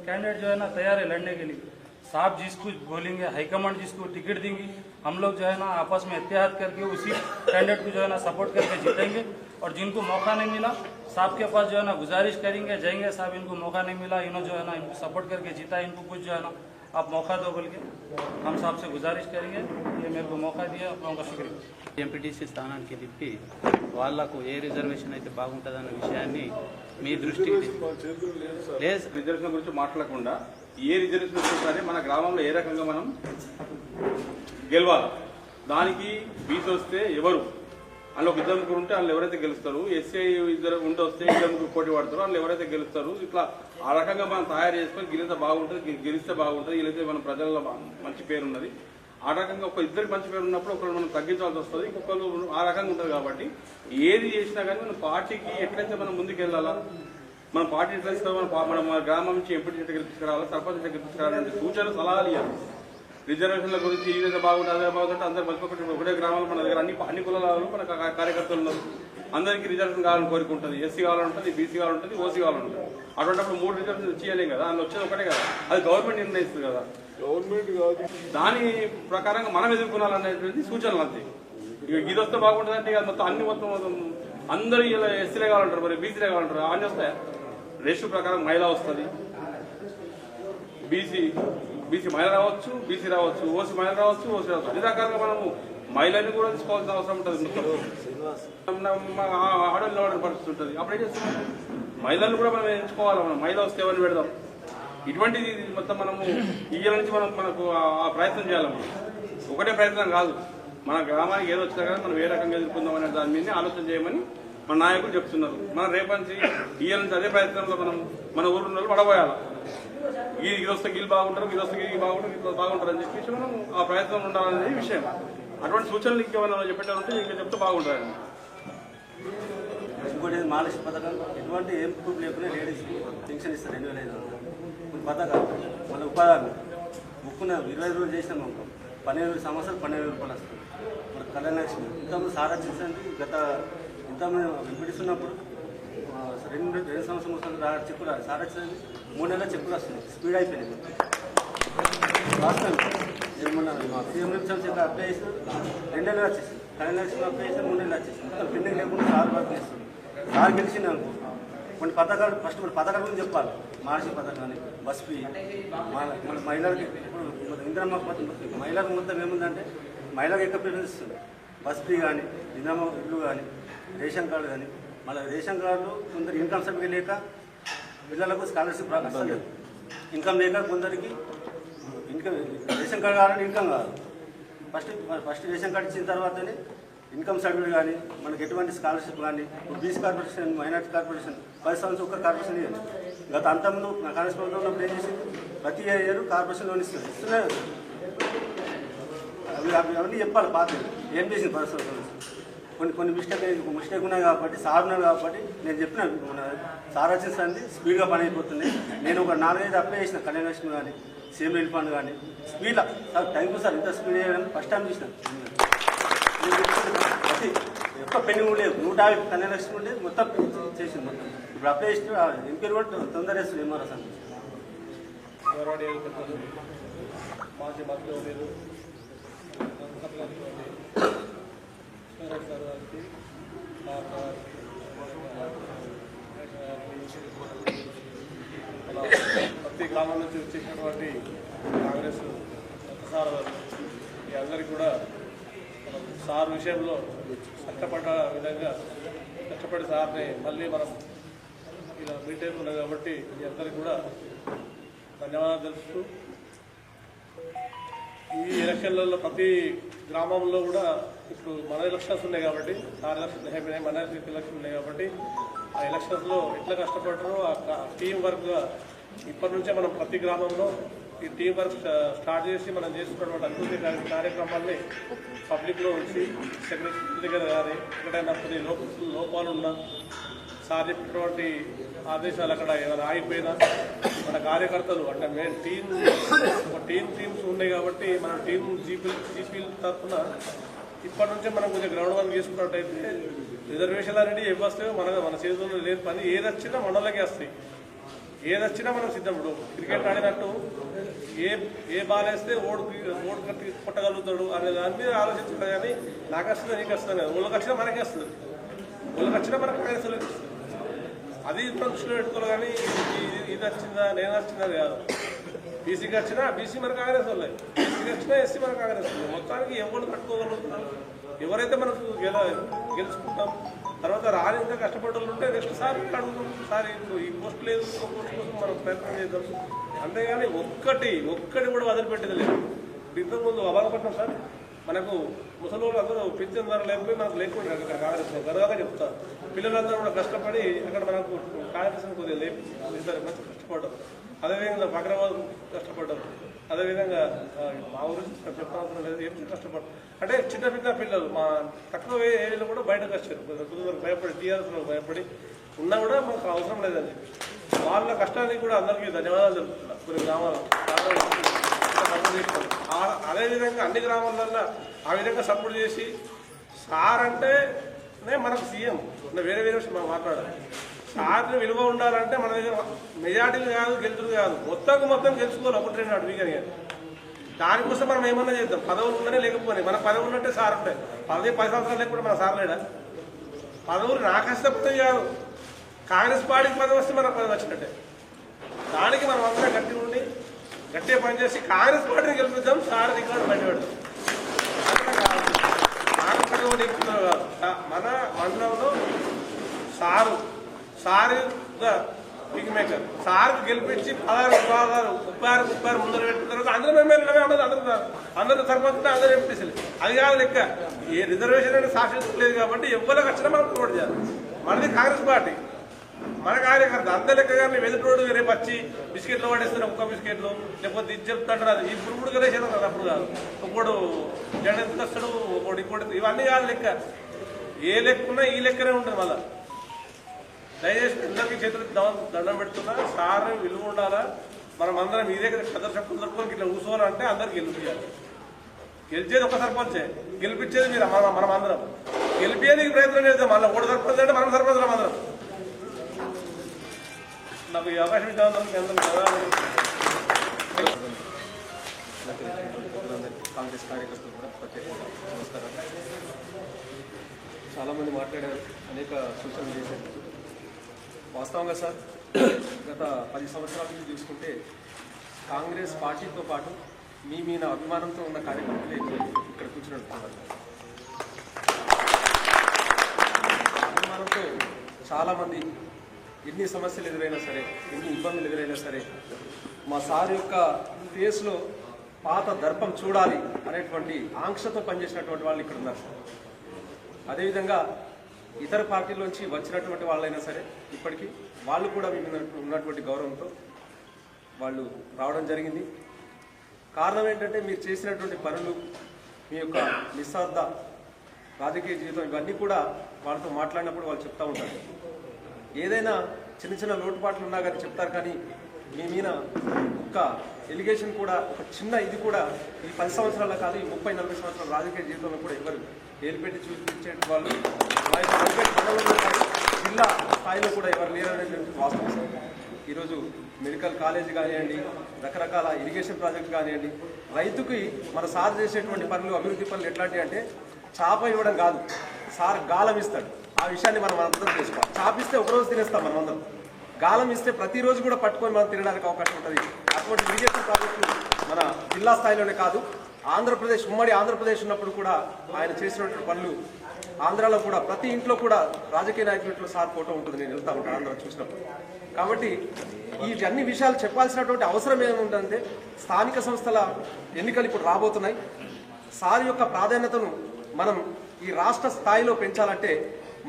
कैंडिडेट जो है ना तैयार है लड़ने के लिए। साहब जिसको बोलेंगे, हाईकमांड जिसको टिकट देंगी, हम लोग जो है ना आपस में इत्तेहाद करके उसी कैंडिडेट को जो है ना सपोर्ट करके जीतेंगे। और जिनको मौका नहीं मिला साहब के पास जो है ना गुजारिश करेंगे, जाएंगे साहब इनको मौका नहीं मिला, इन्होंने जो है ना इनको सपोर्ट करके जीता, इनको कुछ जो है ना आप मौका दो बोल के हम साहब से गुजारिश करेंगे। ये मेरे को मौका दिया, आप लोगों का शुक्रिया। ఎంపీటీసీ స్థానానికి తిప్పి వాళ్లకు ఏ రిజర్వేషన్ అయితే బాగుంటుందన్న విషయాన్ని మీ దృష్టికి మా చేతులు లేదు సార్. లేదు రిజర్వేషన్ గురించి మాట్లాడకుండా ఏ రిజర్వేషన్ వచ్చినా మన గ్రామంలో ఏ రకంగా మనం గెలవాలి, దానికి బీసీ వస్తే ఎవరు అందులో ఒక ఇద్దరు ముగ్గురు ఉంటే వాళ్ళు ఎవరైతే గెలుస్తారు, ఎస్సీ ఇద్దరు ఉంటే వస్తే ఇద్దరు ముగ్గురు పోటీ పడతారు, వాళ్ళు ఎవరైతే గెలుస్తారు, ఇట్లా ఆ రకంగా మనం తయారు చేసుకొని గెలిస్తే బాగుంటుంది, గెలిస్తే బాగుంటుంది, గెలిస్తే మన ప్రజల్లో మంచి పేరు ఉన్నది. ఆ రకంగా ఒక ఇద్దరికి మంచి పేరు ఉన్నప్పుడు ఒకరు మనం తగ్గించాల్సి వస్తుంది, ఇంకొకరు ఆ రకంగా ఉంటుంది. కాబట్టి ఏది చేసినా కానీ మన పార్టీకి ఎట్లయితే మనం ముందుకు వెళ్ళాలా, మన పార్టీ ఎట్లా ఇస్తామో మన గ్రామం నుంచి ఎంపీ ఎట్లా గెలిపించుకురావాలా, సర్పంచ్ ఎట్లా గెలిపించుకురావాలంటే సూచనలు సలహాలు ఇవ్వాలి. రిజర్వేషన్ల గురించి ఈ విధంగా బాగుంటుంది, అదే బాగుంటుంటే అందరూ మర్చిపోయి ఒకటే గ్రామాలు మన దగ్గర అన్ని కులాలు మన కార్యకర్తలు ఉన్నారు, అందరికీ రిజర్వేషన్ కావాలని కోరుకుంటుంది. ఎస్సీ కావాలంటుంది, బీసీ కావాలంటుంది, ఓసీ కావాలంటుంది. అటువంటిప్పుడు 3 రిజర్వేషన్ చేయలేం కదా, అందులో వచ్చేది ఒకటే కదా, అది గవర్నమెంట్ నిర్ణయిస్తుంది కదా. గవర్నమెంట్ కాదు, దాని ప్రకారంగా మనం ఎదుర్కొనాలనేటువంటి సూచనలు అంతే. ఇది వస్తే బాగుంటుంది అంటే మొత్తం అన్ని మొత్తం అందరూ ఇలా ఎస్సీలే కావాలంటారు, మరి బీసీలే కావాలంటారు. అన్నీ వస్తాయి. రేషియో ప్రకారం మహిళ వస్తుంది, బీసీ మహిళ రావచ్చు, బీసీ రావచ్చు, ఓసీ మహిళ రావచ్చు, ఓసీ రావచ్చు. అన్ని రకాలుగా మనము మహిళని కూడా తీసుకోవాల్సిన అవసరం ఉంటుంది. ఆడవాళ్ళు పరిస్థితి ఉంటుంది. అప్పుడు ఏం చేస్తున్నాం, మహిళలను కూడా మనం ఎంచుకోవాలి. మనం మహిళ వస్తే ఎవరిని పెడదాం, ఇటువంటిది మొత్తం మనము ఇయ్యాల నుంచి మనకు ఆ ప్రయత్నం చేయాలి. మనం ఒకటే ప్రయత్నం కాదు, మన గ్రామానికి ఏదో వచ్చినా కానీ మనం ఏ రకంగా ఎదుర్కొందాం అనే దాని మీద ఆలోచన చేయమని మన నాయకులు చెప్తున్నారు. మనం రేపటి ఇయ్యాల నుంచి అదే ప్రయత్నంలో మన ఊరు పడబోయాలి. ఇది వస్తే వీళ్ళు బాగుంటారు, ఇది వస్తే వీళ్ళు బాగుంటారు, ఇది బాగుంటారు అని చెప్పేసి మనం ఆ ప్రయత్నం ఉండాలనేది విషయం. అటువంటి సూచనలు ఇంకేమైనా చెప్పేటంటే ఇంకా చెప్తే బాగుంటుంది. ఇంకోటి మహాలక్ష్మి పథకం ఎటువంటి ఏం ప్రూఫ్ లేకుండా లేడీస్కి పెన్షన్ ఇస్తారు 2500 పథకాలు. మళ్ళీ ఉపాధి ముక్కున 20 రోజులు చేసినాం అనుకో 12 సంవత్సరాలు 12,000 రూపాయలు వస్తుంది. మరి కళ్యాణ లక్ష్మి ఇంతకుముందు సారా చేసండి, గత ఇంతకుముందు విడిస్తున్నప్పుడు 2 సంవత్సరాలు చెక్కులు సారా వచ్చేది 3 నెలల చెక్కులు వస్తుంది. స్పీడ్ అయిపోయింది వాస్తవం. ఏమన్నా సీఎం చెక్ అప్లై చేసిన 2 నెలలు వచ్చేసింది, కళ్యాణ లక్ష్మి అప్లై చేసిన 3 నెలలు వచ్చేసింది. మొత్తం పెండింగ్ లేకుండా సార్ వర్క్ చేస్తుంది. సార్ గెలిచింది అనుకో కొన్ని పథకాలు ఫస్ట్ మన పథకాల గురించి చెప్పాలి. మహాలక్ష్మి పథకం కానీ బస్ ఫీ మన మహిళలకి ఇప్పుడు ఇందిరమ్మ మహిళలకు మొత్తం ఏముందంటే మహిళలకు ఎక్కువ ప్రిఫరెన్స్ ఇస్తుంది. బస్ ఫీ కానీ ఇందిరమ్మ ఇల్లు కానీ రేషన్ కార్డు కానీ మళ్ళీ రేషన్ కార్డు కొందరు ఇన్కమ్ సర్టిఫికేట్ లేక పిల్లలకు స్కాలర్షిప్ రాలేదు. ఇన్కమ్ లేక కొందరికి ఇన్కమ్ రేషన్ కార్డు కావాలంటే ఇన్కమ్ కావాలి. ఫస్ట్ రేషన్ కార్డు ఇచ్చిన తర్వాతనే ఇన్కమ్ సర్టిఫికేట్ కానీ మనకి ఎటువంటి స్కాలర్షిప్ కానీ బీసీ కార్పొరేషన్ మైనార్టీ కార్పొరేషన్ 10 సంవత్సరాలు ఒక్క కార్పొరేషన్ ఇవ్వాలి. గత అంతకుముందు కాంగ్రెస్ ప్రభుత్వం ఉన్నప్పుడు ఏం చేసింది, ప్రతి ఇయర్ కార్పొరేషన్ లోన్ ఇస్తున్నారు. అవన్నీ చెప్పాలి. పాత ఏం చేసింది 10 సంవత్సరాలు కొన్ని మిస్టేక్ ఉన్నాయి కాబట్టి సార్ ఉన్నారు కాబట్టి నేను చెప్పిన సార్ వచ్చింది స్పీడ్గా పని అయిపోతుంది. నేను ఒక 4-5 అప్లై చేసిన కళ్యాణ లక్ష్మి కానీ సీఎం రిలీఫ్ ఫండ్ కానీ స్పీడ్లో సార్ థ్యాంక్ యూ సార్ ఇంత స్పీడ్ చేయడానికి ఫస్ట్ టైం చూసిన. ప్రతి ఎక్కువ పెండింగ్ లేదు, 150 కళ్యాణ లక్ష్మి ఉండేది మొత్తం చేసింది. మొత్తం ఇప్పుడు అప్లై చేసిన ఎంపీ కూడా తొందర వేస్తుంది. ఎంఆర్ఎస్ అంటే మాజీ మంత్రులు మీరు ప్రతి గ్రామం నుంచి వచ్చేసినటువంటి కాంగ్రెస్ సార్ మీ అందరికీ కూడా సార్ విషయంలో కష్టపడ్డ విధంగా కష్టపడి సార్ని మళ్ళీ మనం ఇలా మీట్ అవుతున్నాం కాబట్టి మీ అందరికీ కూడా ధన్యవాదాలు తెలుపుతూ ఈ ఎలక్షన్లలో ప్రతి గ్రామంలో కూడా ఇప్పుడు మన ఎలక్షన్స్ ఉన్నాయి కాబట్టి సార్ ఎలక్షన్స్ అయిపోయినాయి, మన ఎలక్షన్స్ ఉన్నాయి కాబట్టి ఆ ఎలక్షన్స్లో ఎట్లా కష్టపడతారో ఆ టీం వర్క్గా ఇప్పటి నుంచే మనం ప్రతి గ్రామంలో ఈ టీం వర్క్ స్టార్ట్ చేసి మనం చేసుకున్నటువంటి అభివృద్ధి కార్యక్రమాల్ని పబ్లిక్లో ఉంచి సెక్రటరీ దగ్గర కానీ ఎక్కడైనా కొన్ని లోపాలు ఉన్నా సార్ చెప్పినటువంటి ఆదేశాలు అక్కడ ఏమైనా ఆగిపోయినా మన కార్యకర్తలు అంటే మెయిన్ టీమ్స్ ఉన్నాయి కాబట్టి మన జీపీ తరఫున ఇప్పటి నుంచే మనం కొంచెం గ్రౌండ్ వర్క్ చేసుకున్నట్టయితే రిజర్వేషన్లు అనేది ఏవి వస్తాయో మన చేతుల్లో లేని పని ఏది వచ్చినా మనలోకి వస్తాయి. ఏది వచ్చినా మనం సిద్ధం. ఇప్పుడు క్రికెట్ ఆడినట్టు ఏ బాల్ వేస్తే ఓడు కట్టి కొట్టగలుగుతాడు అనే దాని మీద ఆలోచించాలి. కానీ నాకు వస్తుంది నీకు వస్తుంది కదా, ఊళ్ళకి వచ్చినా మనకే వస్తుంది, ఊళ్ళకి వచ్చినా మనకు కాంగ్రెస్ వాళ్ళకి వస్తుంది. అది దృష్టిలో పెట్టుకోవాలి. కానీ ఇది వచ్చిందా నేను వచ్చిందా కాదు. బీసీకి వచ్చినా బీసీ మన కాంగ్రెస్ వాళ్ళే, ఎస్సీకి వచ్చినా ఎస్సీ మన కాంగ్రెస్ వాళ్ళే. మొత్తానికి ఎవరు కట్టుకోగలుగుతున్నారు, ఎవరైతే మనకు గెలుచుకుంటాం. తర్వాత రాని ఇంకా కష్టపడ్డలు ఉంటే నెక్స్ట్ సార్ అడుగుతాం, సార్ ఇప్పుడు ఈ పోస్ట్ లేదు, ఇంకో పోస్ట్ కోసం మనం ప్రయత్నం చేద్దాం. అంతేగాని ఒక్కటి కూడా వదిలిపెట్టేది లేదు. ఇంతకుముందు అభాగపట్నం సార్ మనకు ముసలి అందరూ పింఛన్ ధర లేకపోయి మనకు లేకపోయింది అక్కడ కాంగ్రెస్లో గర్వంగా చెప్తారు. పిల్లలందరూ కూడా కష్టపడి అక్కడ మనకు కాంగ్రెస్ కొద్దిగా లేపారు, మంచి కష్టపడ్డారు. అదేవిధంగా హైదరాబాద్ కష్టపడ్డారు. అదేవిధంగా మా ఊరు చెప్పవసరం లేదు, ఏం కష్టపడ్డారు. అంటే చిన్న పిల్లలు మా తక్కువ ఏరియాలో కూడా బయటకు వచ్చారు, భయపడి టీఆర్ఎస్లో భయపడి ఉన్నా కూడా మాకు అవసరం లేదని వాళ్ళ కష్టానికి కూడా అందరికీ ధన్యవాదాలు తెలుపుతున్నారు. కొన్ని గ్రామాలు అదేవిధంగా అన్ని గ్రామాలలో ఆ విధంగా సపోర్ట్ చేసి సార్ అంటేనే మనకు సీఎం. వేరే విషయం మనం మాట్లాడాలి. సార్ని విలువ ఉండాలంటే మన దగ్గర మెజార్టీలు కాదు, గెలుచులు కాదు, మొత్తం గెలుచుకోవాలి. ఒకటి రెండు అడుగు కానీ దానికోసం మనం ఏమన్నా చేద్దాం. పదవులు ఉండనే లేకపోయి మన పదవులు ఉన్నట్టే సార్ ఉంటాయి. 10 సంవత్సరాలు లేకుండా మన సార్ లేడా? పదవులు నా కష్టపడి కాదు, కాంగ్రెస్ పార్టీకి పదవి వస్తే మనకు పదవి వచ్చినట్టే. దానికి మనం అందరం గట్టిగా పనిచేసి కాంగ్రెస్ పార్టీని గెలిపిద్దాం. సార్ రికార్డు బయట పెడతాం. మన మండలంలో సారుగా పింక్ మేకర్ సార్కు గెలిపించి 16 విభాగాలు 36 ముందర పెట్టిన తర్వాత అందరూ ఎమ్మెల్యేలుగా ఉండదు, అందరూ సర్పంచ్, అందరూ ఎంపీసీలు. అది కాదు లెక్క. ఏ రిజర్వేషన్ అనేది సాక్షి లేదు కాబట్టి ఎవరికి వచ్చినా మనం సపోర్ట్ చేయాలి. మనది కాంగ్రెస్ పార్టీ, మన కార్యకర్త. అంత లెక్క కానీ వెదుటోడు రేపు వచ్చి బిస్కెట్లు పడేస్తున్నారు, ఒక్క బిస్కెట్లు లేకపోతే ఇది చెప్తాంటారు. అది ఇప్పుడు కూడా చేసేది కదా, అప్పుడు కాదు. ఒకడు జడ ఎంత వస్తాడు, ఒకటి ఇంకోటి, ఇవన్నీ కాదు లెక్క. ఏ లెక్క ఉన్నా ఈ లెక్కనే ఉంటుంది. మళ్ళీ దయచేసి అందరికీ చేతులకు దండం పెడుతున్నా. సార్ విలువ ఉండాలా. మనం అందరం ఇదే కదర్ చెప్పులు దొరుకుని ఇట్లా కూర్చోవాలంటే అందరికి గెలిపించాలి. గెలిచేది ఒక సర్పంచే, గెలిపించేది మీరు మనం అందరం. గెలిపేది ప్రయత్నం చేద్దాం. మళ్ళీ ఓడి సర్పంచ్ అంటే మనం సర్పంచ్ అందరం. నాకు ఈ అవకాశం ఇచ్చాను. కాంగ్రెస్ కార్యకర్తలు కూడా ప్రత్యేకంగా నమస్కారం. చాలామంది మాట్లాడారు, అనేక సూచనలు చేశారు. వాస్తవంగా సార్ గత 10 సంవత్సరాల నుంచి చూసుకుంటే కాంగ్రెస్ పార్టీతో పాటు మీ అభిమానంతో ఉన్న కార్యకర్తలే ఇక్కడ కూర్చున్నట్టున్నారు. అభిమానంతో చాలామంది ఎన్ని సమస్యలు ఎదురైనా సరే, ఎన్ని ఇబ్బందులు ఎదురైనా సరే, మా సార్ యొక్క ఫేస్లో పాత దర్పం చూడాలి అనేటువంటి ఆంక్షతో పనిచేసినటువంటి వాళ్ళు ఇక్కడ ఉన్నారు. అదేవిధంగా ఇతర పార్టీలోంచి వచ్చినటువంటి వాళ్ళైనా సరే ఇప్పటికీ వాళ్ళు కూడా మీ ఉన్నటువంటి గౌరవంతో వాళ్ళు రావడం జరిగింది. కారణం ఏంటంటే మీరు చేసినటువంటి పనులు, మీ యొక్క నిస్వార్థ రాజకీయ జీవితం, ఇవన్నీ కూడా వాళ్ళతో మాట్లాడినప్పుడు వాళ్ళు చెప్తూ ఉంటారు. ఏదైనా చిన్న లోటుపాట్లు ఉన్నా కానీ చెప్తారు. కానీ మీ మీద ఒక్క ఎలిగేషన్ కూడా, ఒక చిన్న ఇది కూడా ఈ 10 సంవత్సరాల కాదు, ఈ 30-40 సంవత్సరాల రాజకీయ జీవితంలో కూడా ఎవరు ఏలుపెట్టి చూపించే వాళ్ళు జిల్లా స్థాయిలో కూడా ఎవరు లేరనేటువంటి వాస్తవం సార్. ఈరోజు మెడికల్ కాలేజ్ కానివ్వండి, రకరకాల ఇరిగేషన్ ప్రాజెక్ట్ కానివ్వండి, రైతుకి మన సార్ చేసేటువంటి పనులు, అభివృద్ధి పనులు ఎట్లాంటివి అంటే చాప ఇవ్వడం కాదు, సార్ గాలం ఇస్తాడు. ఆ విషయాన్ని మనం అర్థం చేసుకోవాలి. చాపిస్తే ఒకరోజు తినేస్తాం మనం అందరం, గాలం ఇస్తే ప్రతిరోజు కూడా పట్టుకొని మనం తినడానికి అవకాశం ఉంటుంది. అటువంటి ఇరిగేషన్ ప్రాజెక్టులు మన జిల్లా స్థాయిలోనే కాదు, ఆంధ్రప్రదేశ్, ఉమ్మడి ఆంధ్రప్రదేశ్ ఉన్నప్పుడు కూడా ఆయన చేసినటువంటి పనులు ఆంధ్రాలో కూడా ప్రతి ఇంట్లో కూడా రాజకీయ నాయకులతో సార్ ఫోటో ఉంటుంది. నేను వెళ్తా ఉంటాను ఆంధ్ర చూసినప్పుడు. కాబట్టి ఈ అన్ని విషయాలు చెప్పాల్సినటువంటి అవసరం ఏముందంటే, స్థానిక సంస్థల ఎన్నికలు ఇప్పుడు రాబోతున్నాయి. సార్ యొక్క ప్రాధాన్యతను మనం ఈ రాష్ట్ర స్థాయిలో పెంచాలంటే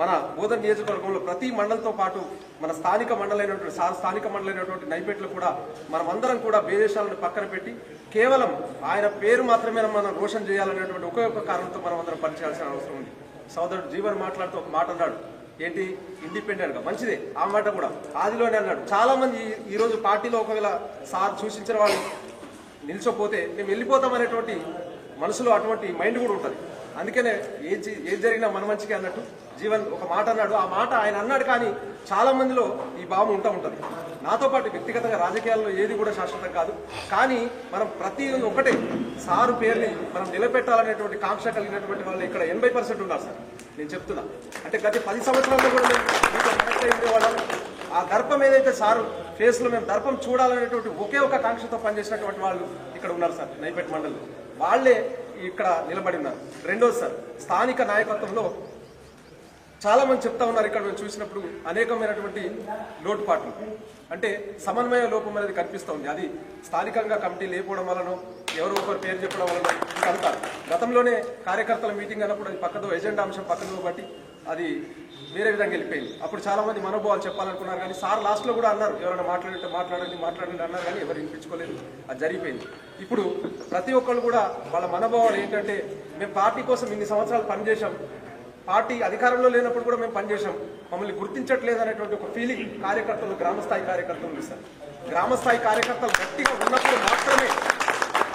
మన బోధన నియోజకవర్గంలో ప్రతి మండలంతో పాటు మన స్థానిక మండలైనటువంటి స్థానిక మండలైనటువంటి నైపేటలో కూడా మనం అందరం కూడా భేదేశాలను పక్కన పెట్టి కేవలం ఆయన పేరు మాత్రమే మనం రోషన్ చేయాలనేటువంటి ఒకే కారణంతో మనం అందరం పనిచేయాల్సిన అవసరం ఉంది. సోదరుడు జీవన్ మాట్లాడుతూ ఒక మాట అన్నాడు, ఏంటి ఇండిపెండెంట్గా, మంచిదే ఆ మాట కూడా, ఆదిలోనే అన్నాడు. చాలామంది ఈరోజు పార్టీలో ఒకవేళ సార్ సూచించిన వాళ్ళు నిలిచిపోతే మేము వెళ్ళిపోతామనేటువంటి మనసులో అటువంటి మైండ్ కూడా ఉంటుంది. అందుకనే ఏది జరిగినా మన మంచిగా అన్నట్టు జీవన్ ఒక మాట అన్నాడు. ఆ మాట ఆయన అన్నాడు, కానీ చాలా మందిలో ఈ భావం ఉంటుంది. నాతో పాటు వ్యక్తిగతంగా రాజకీయాల్లో ఏది కూడా శాశ్వతం కాదు, కానీ మనం ప్రతి ఒక్కటే సారు పేరుని మనం నిలబెట్టాలనేటువంటి కాంక్ష కలిగినటువంటి వాళ్ళు ఇక్కడ 80% ఉన్నారు సార్. నేను చెప్తున్నా, అంటే గత 10 సంవత్సరాల్లో కూడా మేము మీతో కనెక్ట్ అయి ఉండేవాళ్ళం. ఆ దర్పం ఏదైతే సారు ఫేస్లో మేము దర్పం చూడాలనేటువంటి ఒకే ఒక కాంక్షతో పనిచేసినటువంటి వాళ్ళు ఇక్కడ ఉన్నారు సార్. నైపేట మండలిలో వాళ్లే ఇక్కడ నిలబడి ఉన్నారు. రెండోది సార్, స్థానిక నాయకత్వంలో చాలా మంది చెప్తా ఉన్నారు, ఇక్కడ మేము చూసినప్పుడు అనేకమైనటువంటి లోటుపాట్లు, అంటే సమన్వయ లోపం అనేది కనిపిస్తూ ఉంది. అది స్థానికంగా కమిటీ లేకపోవడం వలన, ఎవరో ఒకరు పేరు చెప్పడం వలన ఇంకంతా. గతంలోనే కార్యకర్తల మీటింగ్ అన్నప్పుడు అది పక్కదో ఎజెండా అంశం పక్కదో బట్టి అది వేరే విధంగా వెళ్ళిపోయింది. అప్పుడు చాలా మంది మనోభావాలు చెప్పాలనుకున్నారు, కానీ సార్ లాస్ట్లో కూడా అన్నారు, ఎవరైనా మాట్లాడండి అన్నారు, కానీ ఎవరు వినిపించుకోలేదు. అది జరిగిపోయింది. ఇప్పుడు ప్రతి ఒక్కళ్ళు కూడా వాళ్ళ మనోభావాలు ఏంటంటే, మేము పార్టీ కోసం ఇన్ని సంవత్సరాలు పనిచేశాం, పార్టీ అధికారంలో లేనప్పుడు కూడా మేము పనిచేశాం, మమ్మల్ని గుర్తించట్లేదు అనేటువంటి ఒక ఫీలింగ్ కార్యకర్తలు, గ్రామస్థాయి కార్యకర్తలు ఇస్తారు. గ్రామస్థాయి కార్యకర్తలు గట్టిగా ఉన్నప్పుడు మాత్రమే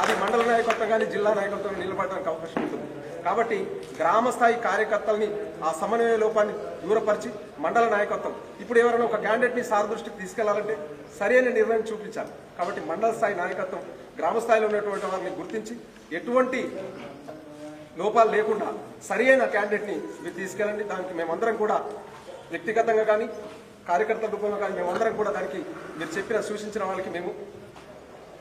అది మండల నాయకత్వం కానీ జిల్లా నాయకత్వం నిలబడడానికి అవకాశం ఉంటుంది. కాబట్టి గ్రామస్థాయి కార్యకర్తల్ని ఆ సమన్వయ లోపాన్ని దూరపరిచి మండల నాయకత్వం, ఇప్పుడు ఎవరైనా ఒక క్యాండిడేట్ని సార్ దృష్టికి తీసుకెళ్లాలంటే సరైన నిర్ణయం చూపించాలి. కాబట్టి మండల స్థాయి నాయకత్వం గ్రామస్థాయిలో ఉన్నటువంటి వారిని గుర్తించి ఎటువంటి లోపాలు లేకుండా సరైన క్యాండిడేట్ని మీరు తీసుకెళ్ళండి. దానికి మేమందరం కూడా వ్యక్తిగతంగా కానీ కార్యకర్తల రూపంలో కానీ మేమందరం కూడా దానికి మీరు చెప్పిన సూచించిన వాళ్ళకి మేము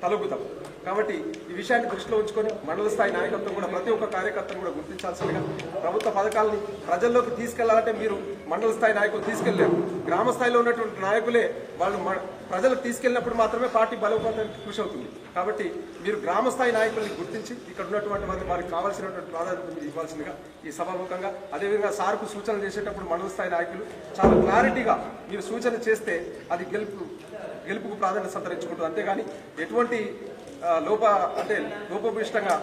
తలొగ్గుతాం. కాబట్టి ఈ విషయాన్ని దృష్టిలో ఉంచుకొని మండల స్థాయి నాయకత్వం కూడా ప్రతి ఒక్క కార్యకర్తను కూడా గుర్తించాల్సిందిగా, ప్రభుత్వ పథకాలని ప్రజల్లోకి తీసుకెళ్లాలంటే మీరు మండల స్థాయి నాయకులు తీసుకెళ్లేరు, గ్రామ స్థాయిలో ఉన్నటువంటి నాయకులే వాళ్ళు ప్రజలకు తీసుకెళ్ళినప్పుడు మాత్రమే పార్టీ బలోపేతానికి కృషి అవుతుంది. కాబట్టి మీరు గ్రామ స్థాయి నాయకుల్ని గుర్తించి ఇక్కడ ఉన్నటువంటి వారికి కావాల్సినటువంటి ప్రాధాన్యత మీరు ఇవ్వాల్సిందిగా ఈ సభాముఖంగా, అదేవిధంగా సార్కు సూచనలు చేసేటప్పుడు మండల స్థాయి నాయకులు చాలా క్లారిటీగా మీరు సూచన చేస్తే అది గెలుపుకు ప్రాధాన్యత సంతరించుకుంటుంది. అంతేగాని ఎటువంటి లోపభూయిష్టంగా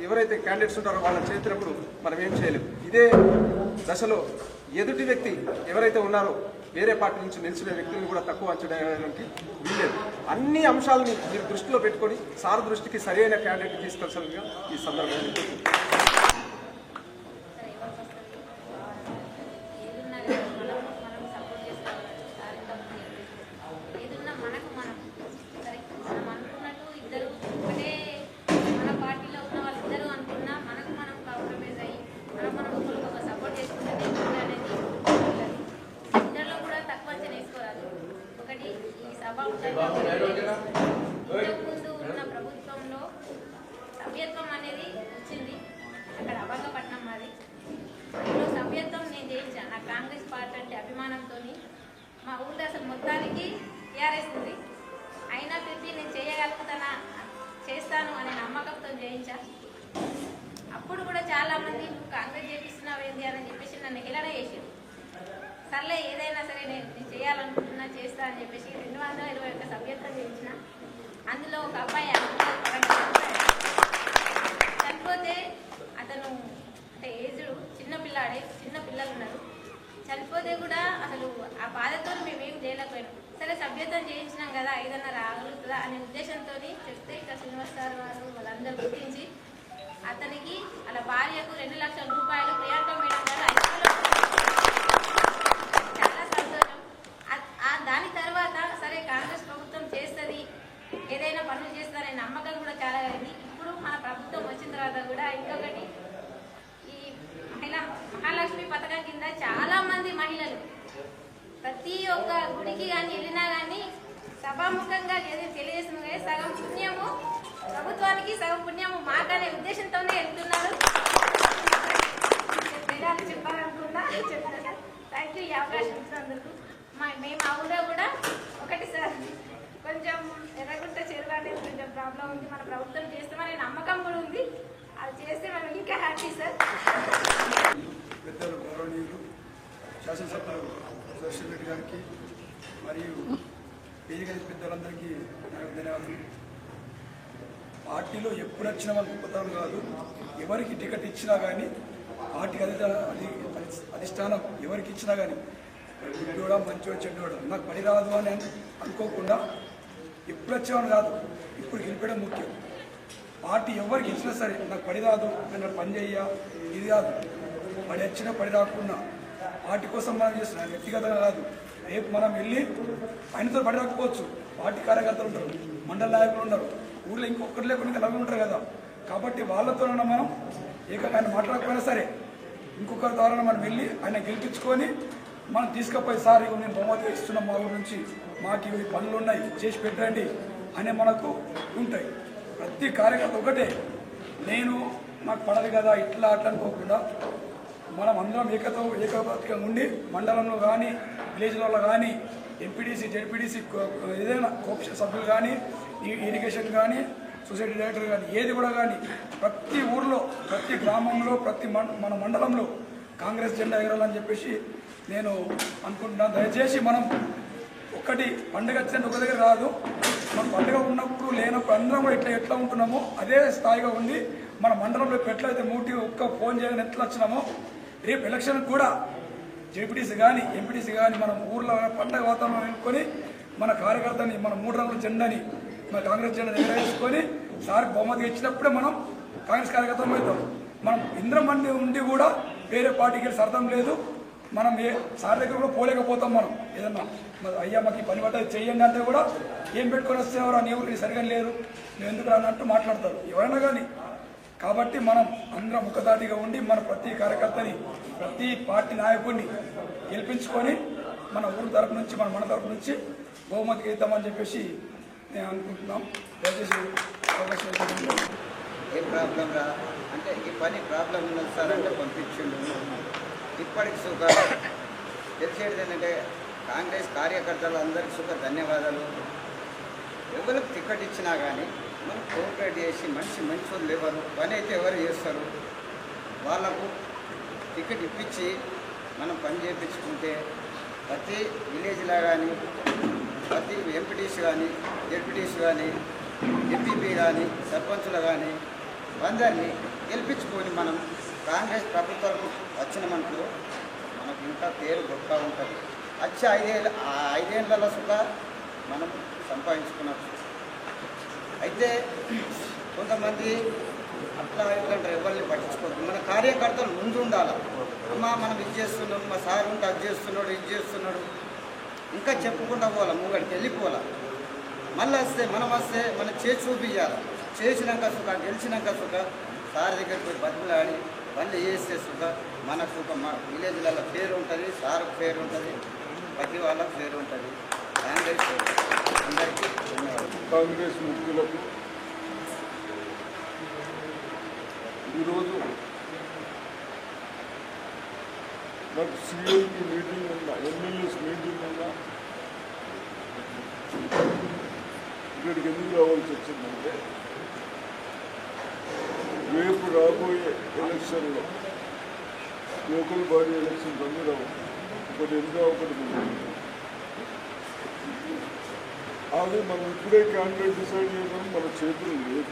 ఎవరైతే క్యాండిడేట్స్ ఉంటారో వాళ్ళని చేసినప్పుడు మనం ఏం చేయలేము. ఇదే దశలో ఎదుటి వ్యక్తి ఎవరైతే ఉన్నారో వేరే పార్టీ నుంచి నిలిచిన వ్యక్తులను కూడా తక్కువ అంచడానికి వీల్లేదు. అన్ని అంశాలని మీరు దృష్టిలో పెట్టుకొని సార్ దృష్టికి సరైన క్యాండిడేట్ తీసుకొచ్చాలిగా ఈ సందర్భంగా ముందు ఉన్న ప్రభుత్వంలో సభ్యత్వం అనేది వచ్చింది. అక్కడ అభంగపట్నం మాది. అందులో సభ్యత్వం నేను చేయించాను. నా కాంగ్రెస్ పార్టీ అంటే అభిమానంతో మా ఊళ్ళో అసలు మొత్తానికి టీఆర్ఎస్ ఉంది. అయినా చెప్పి నేను చేయగలుగుతానా, చేస్తాను అనే నమ్మకంతో చేయించాను. అప్పుడు కూడా చాలామంది కాంగ్రెస్ చేపిస్తున్నావు ఏంటి అని చెప్పేసి నన్ను హేళన చేసారు. సర్లే ఏదైనా సరే నేను చేయాలనుకుంటున్నా, చేస్తా అని చెప్పేసి 221 సభ్యత్వం చేయించిన. అందులో ఒక అబ్బాయి చనిపోతే అతను అంటే ఏజ్డ్ చిన్న పిల్లలు ఉన్నారు. చనిపోతే కూడా అసలు ఆ బాధతో మేమేం చేయలేకపోయాం. సరే సభ్యత్వం చేయించినాం కదా, ఏదన్నా రాగలుగుతుందా అనే ఉద్దేశంతో చెప్తే ఇక్కడ శ్రీనివాస్ సార్ వారు వాళ్ళందరూ గుర్తించి అతనికి అలా భార్యకు 2 లక్షల రూపాయలు ప్రియాంక మేడం గారు చాలా సంతోషం. దాని తర్వాత సరే కాంగ్రెస్ ప్రభుత్వం చేస్తుంది, ఏదైనా పనులు చేస్తుందనే నమ్మకం కూడా చాలా అయింది. ఇప్పుడు మన ప్రభుత్వం వచ్చిన తర్వాత కూడా ఇంకొకటి, ఈ మహాలక్ష్మి పథకం కింద చాలా మంది మహిళలు ప్రతి ఒక్క గుడికి కానీ వెళ్ళినా కానీ సభాముఖంగా తెలియజేస్తుంది కానీ సగం పుణ్యము ప్రభుత్వానికి, సగం పుణ్యము మాకనే ఉద్దేశంతోనే వెళ్తున్నారు. చెప్పాలనుకున్నా చెప్తాను. థ్యాంక్ యూ ఈ అవకాశం ఇచ్చినందుకు. మేము ఆ ఊళ్ళో కూడా ఒకటి సార్ కొంచెం ఎర్రగుంట చెరువు అనేది కొంచెం ప్రాబ్లం ఉంది, మన ప్రభుత్వం చేస్తామనే నమ్మకం కూడా ఉంది. అది చేస్తే మనం ఇంకా హ్యాపీ సార్. పెద్దలు గౌరవనీయులు శాసనసభ్యులు సుదర్శన్ రెడ్డి గారికి మరియు వేదిక పెద్దలందరికీ ధన్యవాదాలు. పార్టీలో ఎప్పుడు వచ్చినా మనకు గొప్పతనం కాదు, ఎవరికి టికెట్ ఇచ్చినా కానీ పార్టీకి అధిష్టానం ఎవరికి ఇచ్చినా కానీ గుడ్డోడా మంచోడు చెడ్డోడా నాకు పని రాదు అని అనుకోకుండా ఎప్పుడు వచ్చామని కాదు, ఇప్పుడు గెలిపడం ముఖ్యం. పార్టీ ఎవరికి ఇచ్చినా సరే నాకు పడి రాదు, నేను పని చెయ్య, ఇది కాదు. పడి వచ్చినా పడి రాకుండా పార్టీ కోసం మనం చేస్తున్నాం, వ్యక్తిగతంగా కాదు. రేపు మనం వెళ్ళి ఆయనతో పడి రాకపోవచ్చు, పార్టీ కార్యకర్తలు ఉంటారు, మండల నాయకులు ఉన్నారు, ఊళ్ళో ఇంకొకటి లేకుండా ఇంకా నవ్వి ఉంటారు కదా. కాబట్టి వాళ్ళతోనైనా మనం ఏకంగా ఆయన మాట్లాడకపోయినా సరే ఇంకొకరి ద్వారా మనం వెళ్ళి ఆయన గెలిపించుకొని మనం తీసుకుపోయి సార్ ఇవి నేను బహుమతి ఇస్తున్నాం మా ఊరి నుంచి, మాకు ఇవి పనులు ఉన్నాయి చేసి పెట్టండి అనే మనకు ఉంటాయి. ప్రతి కార్యకర్త ఒకటే, నేను నాకు పడదు కదా ఇట్లా అట్లా అనుకోకుండా మనం అందరం ఏకపత్రికంగా ఉండి మండలంలో కానీ విలేజ్లలో కానీ ఎంపీడీసీ జెడ్పీడీసీ ఏదైనా కోఆపరేషన్ సభ్యులు కానీ ఇరిగేషన్ కానీ సొసైటీ డైరెక్టర్ కానీ ఏది కూడా కానీ ప్రతి ఊర్లో ప్రతి గ్రామంలో ప్రతి మన మండలంలో కాంగ్రెస్ జెండా ఎగరాలని చెప్పేసి నేను అనుకుంటున్నాను. దయచేసి మనం ఒక్కటి పండుగ వచ్చినట్టు ఒక దగ్గర రాదు, మన పండుగ ఉన్నప్పుడు లేనప్పుడు అందరం కూడా ఎట్లా ఉంటున్నామో అదే స్థాయిగా ఉండి మన మండలంలో ఎట్లయితే ఒక్క ఫోన్ చేయని ఎట్లా వచ్చినామో రేపు ఎలక్షన్ కూడా జెడ్పీటీసీ కానీ ఎంపీటీసీ కానీ మనం ఊర్లో పండుగ వాతావరణం ఎన్నుకొని మన కార్యకర్తని మన 3 రంగుల జెండాని మన కాంగ్రెస్ జెండా దగ్గర వేసుకొని సార్ బహుమతి ఇచ్చినప్పుడే మనం కాంగ్రెస్ కార్యకర్తలు అవుతాం. మనం ఇంద్రం మంది ఉండి కూడా వేరే పార్టీకి వెళ్ళి అర్థం లేదు. మనం సార్ దగ్గర కూడా పోలేకపోతాం. మనం ఏదన్నా అయ్యా మాకు పని పడ్డది చెయ్యండి అంటే కూడా ఏం పెట్టుకొని వస్తేవారు అని ఎవరు సరిగా లేరు, నువ్వు ఎందుకు అన్నట్టు మాట్లాడతారు ఎవరైనా కానీ. కాబట్టి మనం అందరం ముఖదాటిగా ఉండి మన ప్రతి కార్యకర్తని ప్రతి పార్టీ నాయకుడిని గెలిపించుకొని మన ఊరు తరపు నుంచి మన తరపు నుంచి బహుమతికి ఇద్దామని చెప్పేసి నేను అనుకుంటున్నాం. దయచేసి ఏ ప్రాబ్లం రా అంటే ఈ పని ప్రాబ్లం ఉన్నది సార్ అంటే పంపించిండు. ఇప్పటికి సుఖ తెలిసేది ఏంటంటే కాంగ్రెస్ కార్యకర్తలు అందరికీ సుఖ ధన్యవాదాలు. ఎవరికి టికెట్ ఇచ్చినా కానీ మనం కోఆపరేట్ చేసి మంచి వాళ్ళు లేవరు పని అయితే ఎవరు చేస్తారు వాళ్ళకు టికెట్ ఇప్పించి మనం పని చేయించుకుంటే ప్రతి విలేజ్లో కానీ ప్రతి ఎంపీటీసీ కానీ జెడ్పీటీసీ కానీ ఎంపీపీ కానీ సర్పంచులు కానీ అందరినీ గెలిపించుకొని మనం కాంగ్రెస్ ప్రభుత్వం వచ్చినమంటూ మనకు ఇంకా పేరు గొప్ప ఉంటుంది. వచ్చే 5 ఏళ్ళ సుఖ మనం సంపాదించుకున్నాం. అయితే కొంతమంది అట్లా ఇట్లాంటి ఎవరిని పట్టించుకోవద్దు. మన కార్యకర్తలు ముందు ఉండాలి. అమ్మ మనం ఇది చేస్తున్నాం, మా సార్ ఉంటే అది చేస్తున్నాడు ఇది చేస్తున్నాడు ఇంకా చెప్పుకుంటా పోవాలి, ముంగడికి వెళ్ళిపోవాలి. మళ్ళీ మనం వస్తే మనం చేసి చూపించాలి. చేసినాక సుఖ గెలిచినాక సుఖ సార్ దగ్గరికి పోయి బతుకులాడి పనులు చేస్తే సుఖ మన సుఖ మా విలేజ్లలో పేరు ఉంటుంది, సార్కు పేరు ఉంటుంది, ప్రతి వాళ్ళకు పేరు ఉంటుంది. కాంగ్రెస్ అందరికీ ధన్యవాదాలు. కాంగ్రెస్ ముఖ్యులకు ఈరోజు నాకు సిఎల్పి మీటింగ్ ఉందా, ఎమ్మెల్యేస్ మీటింగ్ ఉందా, ఇక్కడికి ఎందుకు రావాల్సి వచ్చిందంటే రేపు రాబోయే ఎలక్షన్లో లోకల్ బాడీ ఎలక్షన్స్ అన్నీ రావు, ఒకటి ఎందుకు ఒకటి అది మనం ఇప్పుడే క్యాండిడేట్ డిసైడ్ చేయడం మన చేతులు లేదు.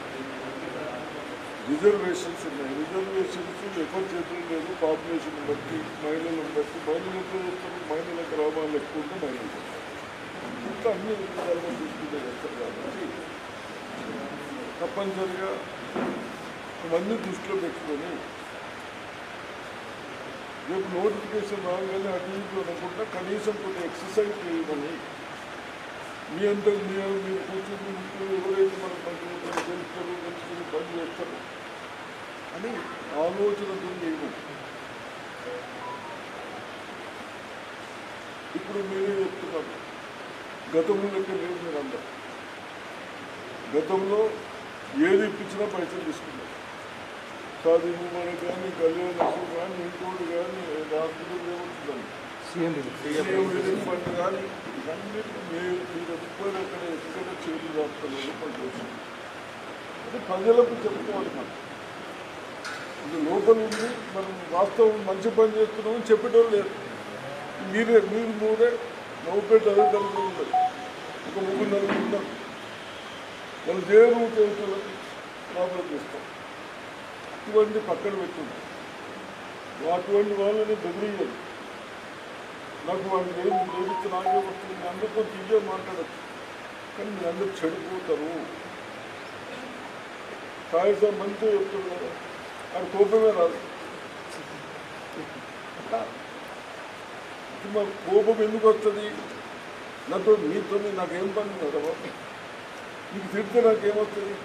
రిజర్వేషన్స్ ఉన్నాయి, రిజర్వేషన్స్ ఎవరి చేతులు లేదు. పాపులేషన్ బట్టి మహిళలను బట్టి మహిళలతో చేస్తారు, మహిళల గ్రామాలు ఎక్కువ ఉంటే మహిళలు ఇంకా అన్ని విధాలుగా తీసుకుంటే చేస్తారు. కాబట్టి తప్పనిసరిగా ఇవన్నీ దృష్టిలో పెట్టుకొని రేపు నోటిఫికేషన్ రాగానే అటు ఇటు అనుకుంటా కనీసం కొన్ని ఎక్సర్సైజ్ చేయమని మీ అంతా మీరు కూర్చొని ఎవరైతే మనకు మంచి తెలుస్తారు తెలుసుకుని పని చేస్తారు అని ఆలోచనతో చేయమని. ఇప్పుడు మీరే చెప్తున్నారు గతంలో లెక్క లేదు. మీరు అందరూ గతంలో ఏది ఇప్పించినా పైసలు తీసుకున్నారు. సాధింపు మనకు కానీ కళ్యాణం కానీ ఇంకోటి కానీ హాస్పిటల్ ఏమవుతుందండి సీఎం రిలీఫ్ ఫండ్ కానీ ఇవన్నిటి మీరు ఎక్కడ చేతులు రాస్తలేదు పనిచేస్తుంది. అంటే ప్రజలకు చెప్పుకోవాలి. మనం ఇది లోపల ఉంది, మనం వాస్తవం మంచి పని చేస్తున్నామని చెప్పేటోళ్ళు లేదు. మీరు మూడే నవ్వుపేట అధికారులు ఉండదు, ఒక 3-4 ఉంటారు. వాళ్ళు దేవుడు చేతులకు ప్రాబ్లం ఇస్తాం. ఇటువంటి పక్కన పెట్టుకుంటాం. అటువంటి వాళ్ళని బెదిరియదు. నాకు వాళ్ళు లేదిచ్చి నాకే వస్తుంది, అందరితో తీయే మాట్లాడచ్చు. కానీ మీరు అందరూ చెడిపోతారు. కాగితం మంచిగా చెప్తాడు కదా, అది కోపమే రాదు. మరి కోపం ఎందుకు వస్తుంది? మీతో నాకేం పని కదా, నీకు తిడితే నాకేమొస్తుంది?